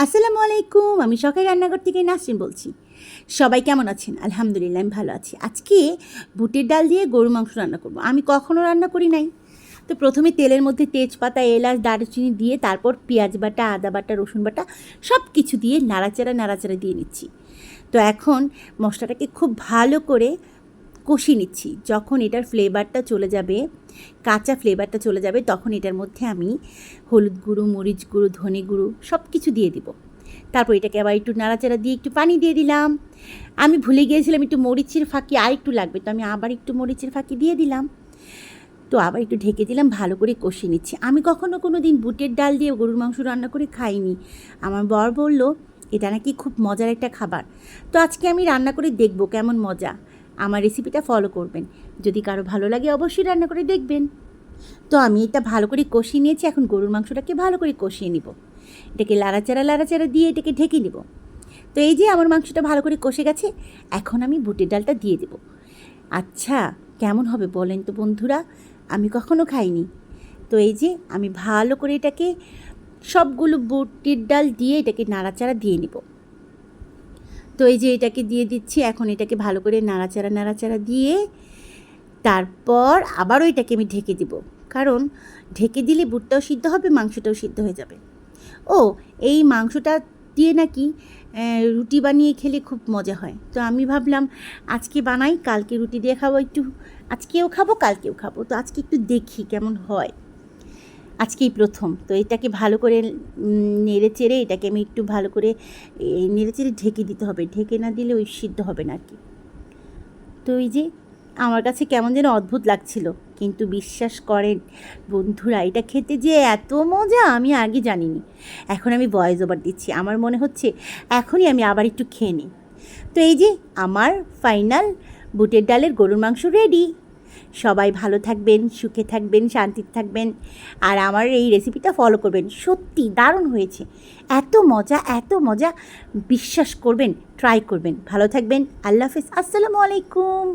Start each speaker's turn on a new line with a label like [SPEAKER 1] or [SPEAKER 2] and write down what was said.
[SPEAKER 1] আসসালামু আলাইকুম। আমি সকাই রান্নাঘর থেকে নাসরিন বলছি। সবাই কেমন আছেন? আলহামদুলিল্লাহ আমি ভালো আছি। আজকে বুটের ডাল দিয়ে গরুর মাংস রান্না করব। আমি কখনো রান্না করি নাই। তো প্রথমে তেলের মধ্যে তেজপাতা, এলাচ, দারুচিনি দিয়ে তারপর পেঁয়াজ বাটা, আদা বাটা, রসুন বাটা সব কিছু দিয়ে নাড়াচাড়া দিয়ে নিচ্ছি। তো এখন মশলাটাকে খুব ভালো করে কষিয়ে নিচ্ছি। যখন এটার ফ্লেভারটা চলে যাবে, কাঁচা ফ্লেভারটা চলে যাবে, তখন এটার মধ্যে আমি হলুদ গুঁড়ো, মরিচ গুঁড়ো, ধনে গুঁড়ো সব কিছু দিয়ে দিব। তারপর এটাকে আবার একটু নাড়াচাড়া দিয়ে একটু পানি দিয়ে দিলাম। আমি ভুলে গিয়েছিলাম একটু মরিচের ফাঁকি আর একটু লাগবে, তো আমি আবার একটু মরিচের ফাঁকি দিয়ে দিলাম। তো আবার একটু ঢেকে দিলাম, ভালো করে কষিয়ে নিচ্ছি। আমি কখনো কোনো দিন বুটের ডাল দিয়ে গরুর মাংস রান্না করে খাইনি। আমার বর বলল এটা নাকি খুব মজার একটা খাবার। তো আজকে আমি রান্না করে দেখব কেমন মজা। আমার রেসিপিটা ফলো করবেন। যদি কারো ভালো লাগে অবশ্যই রান্না করে দেখবেন। তো আমি এটা ভালো করে কষিয়ে নিয়েছি। এখন গরুর মাংসটাকে ভালো করে কষিয়ে নিব। এটাকে লাড়াচাড়া দিয়ে এটাকে ঢেকে নিব। তো এই যে আমার মাংসটা ভালো করে কষে গেছে, এখন আমি বুটের ডালটা দিয়ে দেব। আচ্ছা, কেমন হবে বলেন তো বন্ধুরা? আমি কখনো খাইনি। তো এই যে আমি ভালো করে এটাকে সবগুলো বুটের ডাল দিয়ে এটাকে নাড়াচাড়া দিয়ে নেব। তো এই যে এটাকে দিয়ে দিচ্ছি। এখন এটাকে ভালো করে নাড়াচাড়া দিয়ে তারপর আবারও এটাকে আমি ঢেকে দিব, কারণ ঢেকে দিলে বুটটাও সিদ্ধ হবে, মাংসটাও সিদ্ধ হয়ে যাবে। ও, এই মাংসটা দিয়ে নাকি রুটি বানিয়ে খেলে খুব মজা হয়। তো আমি ভাবলাম আজকে বানাই, কালকে রুটি দিয়ে খাবো একটু। আজকেও খাবো, কালকেও খাবো। তো আজকে একটু দেখি কেমন হয়। আজকেই প্রথম। তো এটাকে ভালো করে নেড়ে চেড়ে এটাকে আমি একটু ভালো করে নেড়ে চেড়ে ঢেকে দিতে হবে। ঢেকে না দিলে ওই সিদ্ধ হবে না আর কি। তো এই যে আমার কাছে কেমন যেন অদ্ভুত লাগছিল, কিন্তু বিশ্বাস করেন বন্ধুরা, এটা খেতে যে এত মজা আমি আগে জানিনি। এখন আমি ভয়েস ওভার দিচ্ছি। আমার মনে হচ্ছে এখনই আমি আবার একটু খেয়ে নিই। তো এই যে আমার ফাইনাল বুটের ডালের গরুর মাংস রেডি। সবাই ভালো থাকবেন, সুখে থাকবেন, শান্তিতে থাকবেন, আর আমার এই রেসিপিটা ফলো করবেন। সত্যি দারুণ হয়েছে, এত মজা, বিশ্বাস করবেন, ট্রাই করবেন। ভালো থাকবেন। আল্লাহ হাফেজ। আসসালামু আলাইকুম।